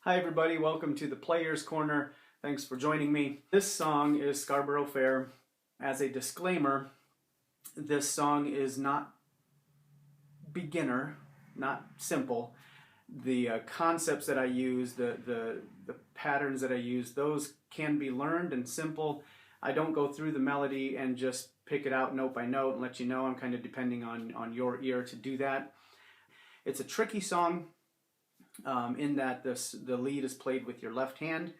Hi everybody, welcome to the Players Corner. Thanks for joining me. This song is Scarborough Fair. As a disclaimer, this song is not beginner, not simple. The concepts that I use, the patterns that I use, those can be learned and simple. I don't go through the melody and just pick it out note by note and let you know. I'm kind of depending on your ear to do that. It's a tricky song. In that the lead is played with your left hand.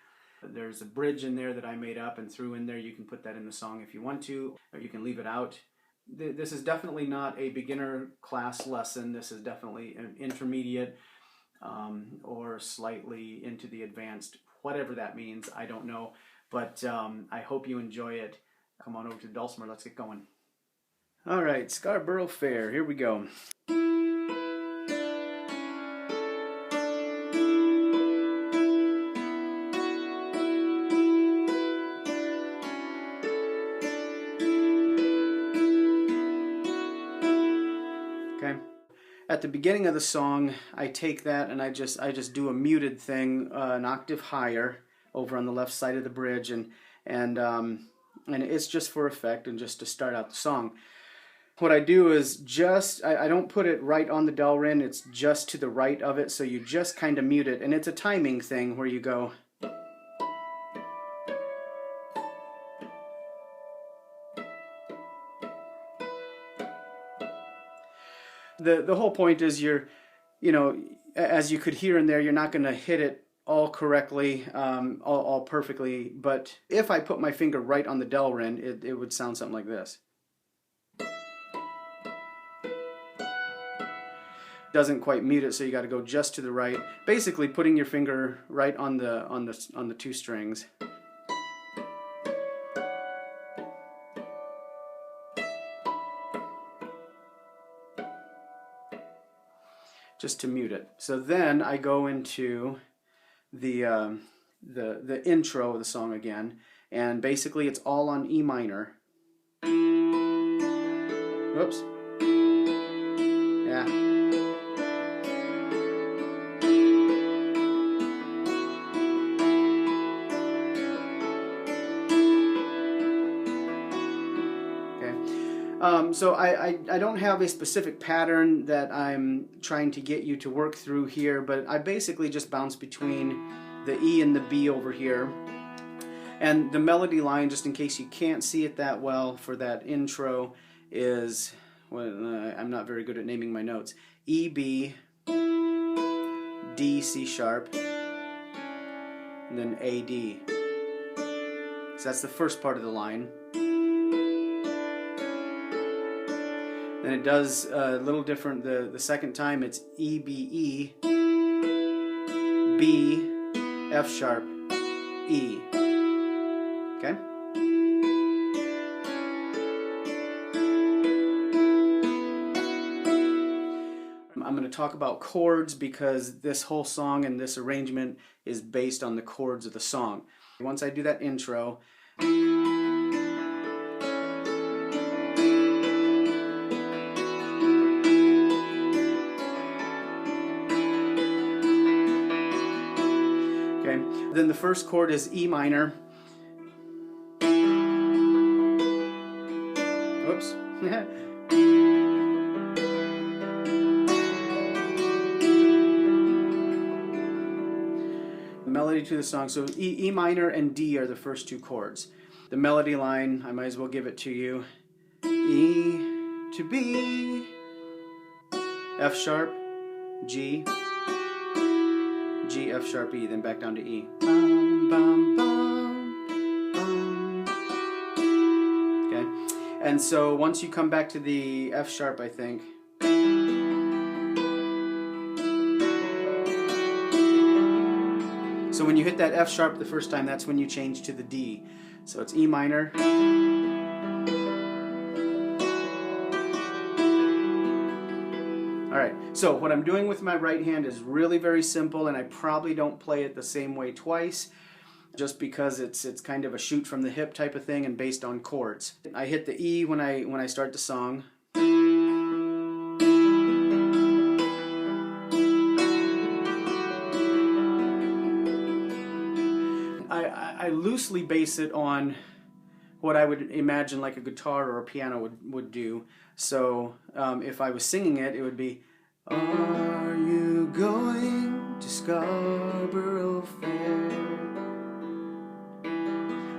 There's a bridge in there that I made up and threw in there. You can put that in the song if you want to, or you can leave it out. This is definitely not a beginner class lesson. This is definitely an intermediate or slightly into the advanced, whatever that means. I don't know, but I hope you enjoy it. Come on over to Dulcimer. Let's get going. All right, Scarborough Fair. Here we go. At the beginning of the song, I take that and I just do a muted thing, an octave higher, over on the left side of the bridge, and it's just for effect and just to start out the song. What I do is I don't put it right on the Delrin, it's just to the right of it, so you just kind of mute it, and it's a timing thing where you go. The whole point is as you could hear in there, you're not going to hit it all correctly, all perfectly, but if I put my finger right on the Delrin, it would sound something like this. Doesn't quite mute it, so you got to go just to the right, basically putting your finger right on the two strings. Just to mute it. So then I go into the intro of the song again, and basically it's all on E minor. Whoops. Yeah. So I don't have a specific pattern that I'm trying to get you to work through here, but I basically just bounce between the E and the B over here. And the melody line, just in case you can't see it that well for that intro, is, I'm not very good at naming my notes, E, B, D, C sharp, and then A, D. So that's the first part of the line. Then it does a little different the second time. It's E, B, E, B, F sharp, E. Okay? I'm going to talk about chords because this whole song and this arrangement is based on the chords of the song. Once I do that intro, then the first chord is E minor. Oops. Melody to the song. So E minor and D are the first two chords. The melody line, I might as well give it to you. E to B, F sharp, G, G, F sharp, E, then back down to E. Bum, bum, bum, bum. Okay, and so once you come back to the F sharp, I think, so when you hit that F sharp the first time, that's when you change to the D. So it's E minor, Alright, so what I'm doing with my right hand is really very simple, and I probably don't play it the same way twice, just because it's kind of a shoot from the hip type of thing and based on chords. I hit the E when I start the song. I loosely base it on what I would imagine like a guitar or a piano would do. So if I was singing it, it would be, are you going to Scarborough Fair?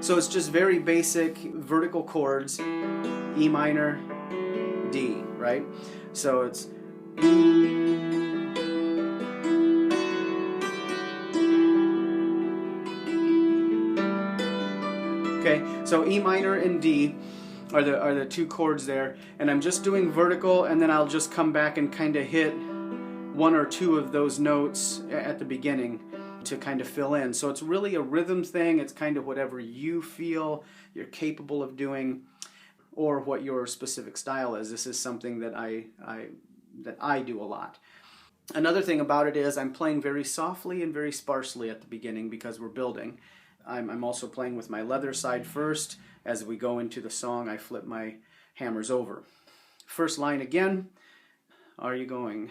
So it's just very basic vertical chords, E minor, D, right? So it's okay, so E minor and D are the two chords there, and I'm just doing vertical, and then I'll just come back and kind of hit one or two of those notes at the beginning to kind of fill in. So it's really a rhythm thing. It's kind of whatever you feel you're capable of doing, or what your specific style is. This is something that I do a lot. Another thing about it is I'm playing very softly and very sparsely at the beginning because we're building. I'm also playing with my leather side first. As we go into the song, I flip my hammers over. First line again, are you going?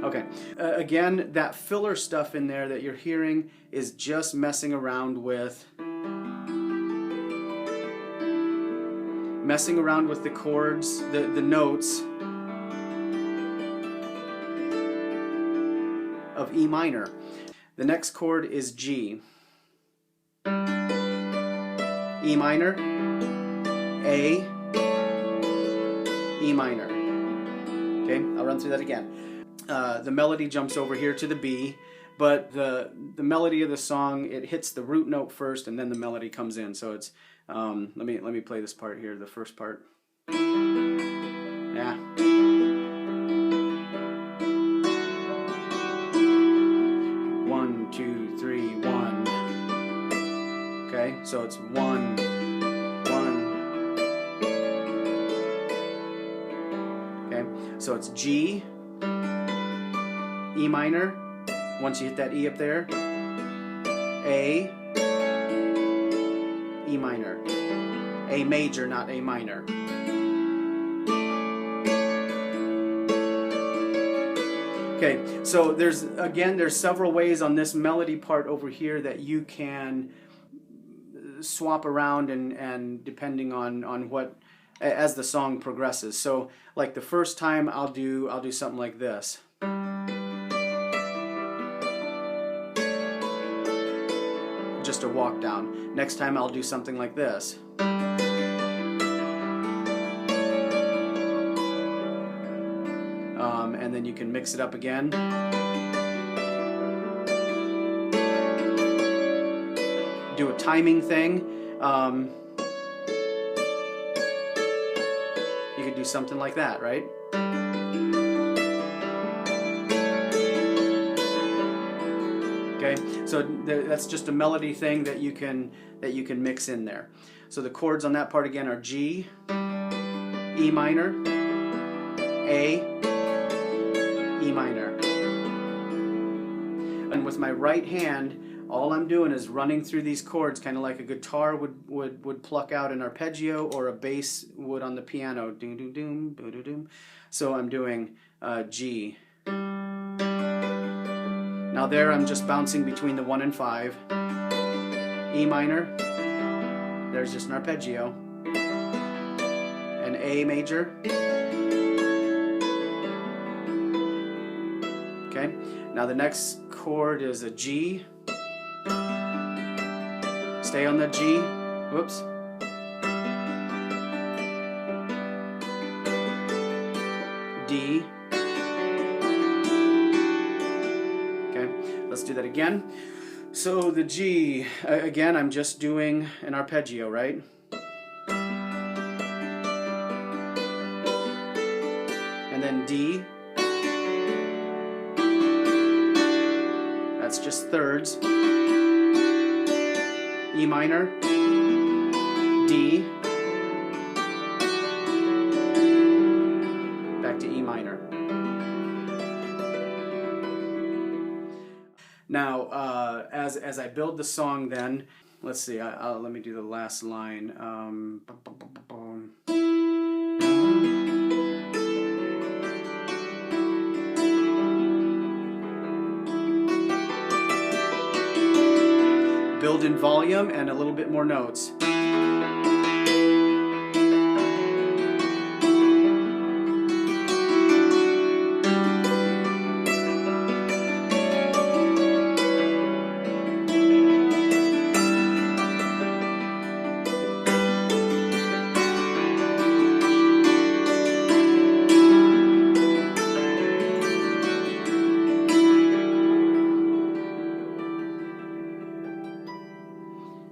Okay, again, that filler stuff in there that you're hearing is just messing around with the chords, the notes of E minor. The next chord is G. E minor, A, E minor. Okay, I'll run through that again. The melody jumps over here to the B, but the melody of the song, it hits the root note first and then the melody comes in. So it's let me play this part here, the first part. Yeah. 1, 2, 3, 1. Okay, so it's 1, 1. Okay, so it's G, E minor, once you hit that E up there, A, E minor, A major, not A minor. Okay, so there's several ways on this melody part over here that you can swap around and depending on what, as the song progresses. So like the first time I'll do something like this. Just a walk down. Next time I'll do something like this. And then you can mix it up again. Do a timing thing. You could do something like that, right? Okay, so that's just a melody thing that you can mix in there. So the chords on that part again are G, E minor, A, E minor. And with my right hand, all I'm doing is running through these chords, kind of like a guitar would pluck out an arpeggio or a bass would on the piano. Doom, doom, doom, doom, doom, doom. So I'm doing G. Now there I'm just bouncing between the 1 and 5. E minor, there's just an arpeggio. An A major. Okay, now the next chord is a G. Stay on the G. Whoops. D. Okay, let's do that again. So the G, again, I'm just doing an arpeggio, right? And then D. That's just thirds. E minor, D, back to E minor. Now, as I build the song then, let's see, let me do the last line. build in volume and a little bit more notes.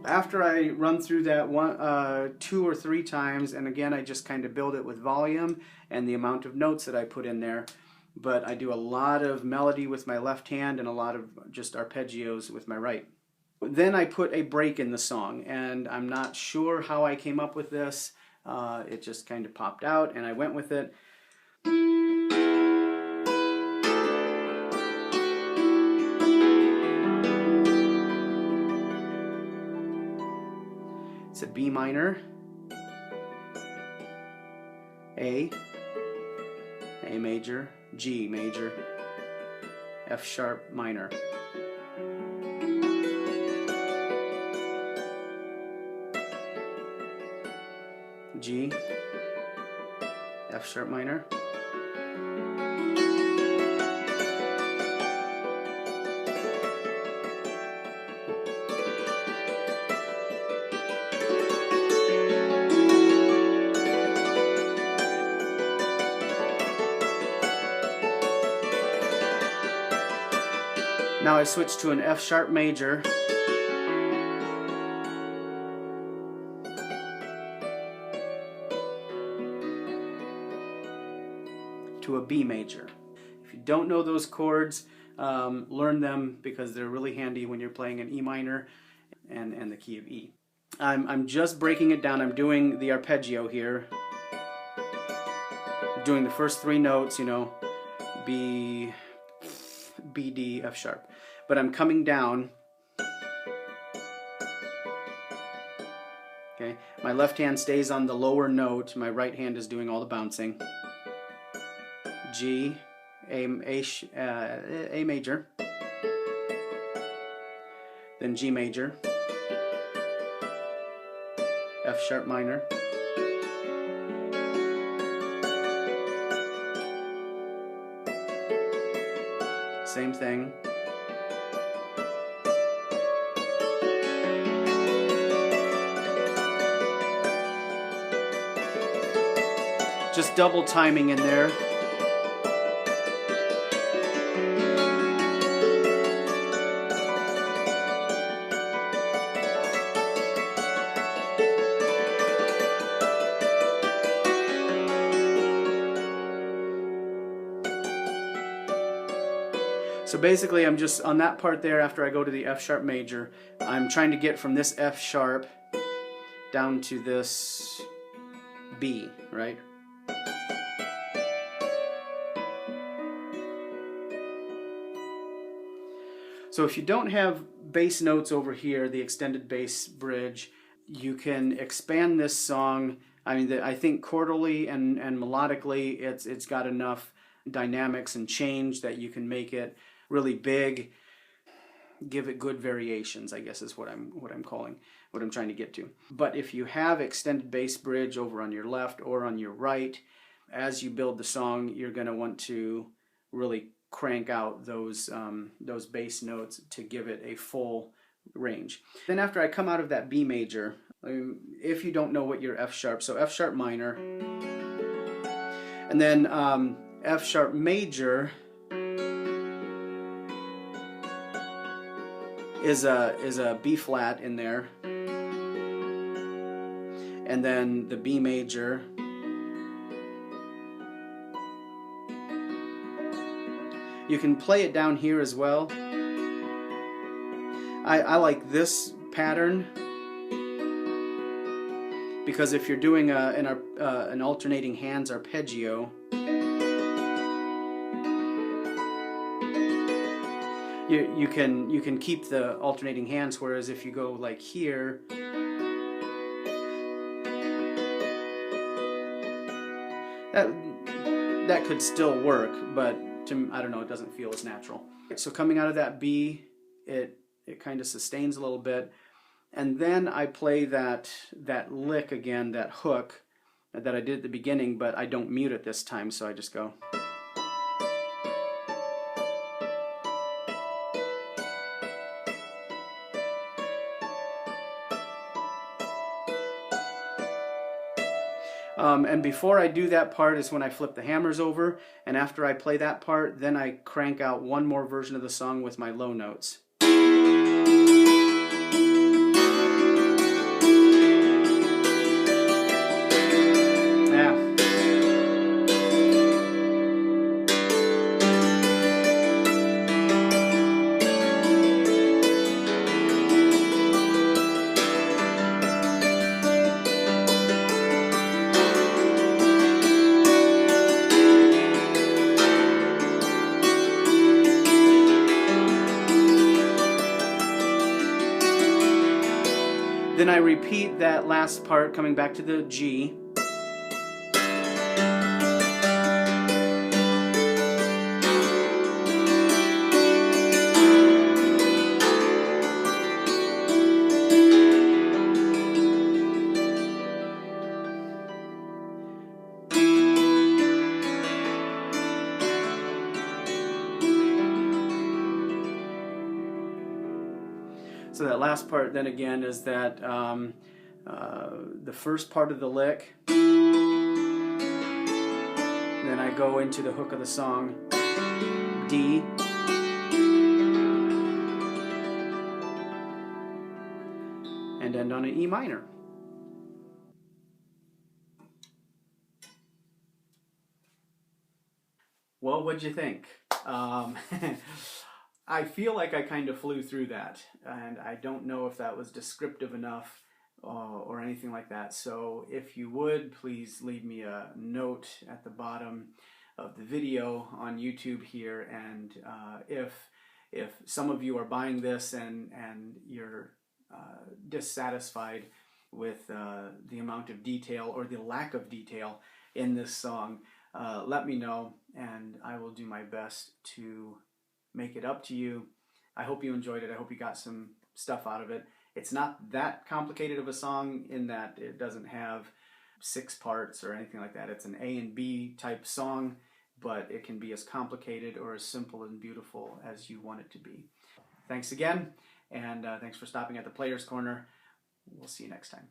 After I run through that 2 or 3 times, and again I just kind of build it with volume and the amount of notes that I put in there, but I do a lot of melody with my left hand and a lot of just arpeggios with my right. Then I put a break in the song, and I'm not sure how I came up with this. It just kind of popped out and I went with it. It's a B minor, A major, G major, F sharp minor. G, F sharp minor. Now I switch to an F sharp major, to a B major. If you don't know those chords, learn them because they're really handy when you're playing an E minor and the key of E. I'm just breaking it down. I'm doing the arpeggio here, doing the first 3 notes, you know, B, B, D, F sharp. But I'm coming down. Okay, my left hand stays on the lower note. My right hand is doing all the bouncing. G, A major, then G major, F sharp minor, same thing. Just double timing in there. So basically I'm just on that part there, after I go to the F sharp major, I'm trying to get from this F sharp down to this B, right? So if you don't have bass notes over here, the extended bass bridge, you can expand this song. I mean, I think chordally and melodically, it's got enough dynamics and change that you can make it really big, give it good variations, I guess is what I'm trying to get to. But if you have extended bass bridge over on your left or on your right, as you build the song, you're going to want to really crank out those bass notes to give it a full range. Then after I come out of that B major, if you don't know what your F sharp, so F sharp minor, and then F sharp major is a B flat in there, and then the B major, you can play it down here as well. I like this pattern because if you're doing an alternating hands arpeggio, you can keep the alternating hands, whereas if you go like here, that could still work, but I don't know, it doesn't feel as natural. So coming out of that B, it kind of sustains a little bit, and then I play that lick again, that hook that I did at the beginning, but I don't mute it this time, so I just go. And before I do that part is when I flip the hammers over, and after I play that part, then I crank out one more version of the song with my low notes. Then I repeat that last part coming back to the G. So that last part then again is that the first part of the lick, then I go into the hook of the song, D, and end on an E minor. Well, what'd you think? I feel like I kind of flew through that, and I don't know if that was descriptive enough or anything like that. So if you would, please leave me a note at the bottom of the video on YouTube here, and if some of you are buying this and you're dissatisfied with the amount of detail or the lack of detail in this song, let me know, and I will do my best to make it up to you. I hope you enjoyed it. I hope you got some stuff out of it. It's not that complicated of a song in that it doesn't have 6 parts or anything like that. It's an A and B type song, but it can be as complicated or as simple and beautiful as you want it to be. Thanks again, and thanks for stopping at the Player's Corner. We'll see you next time.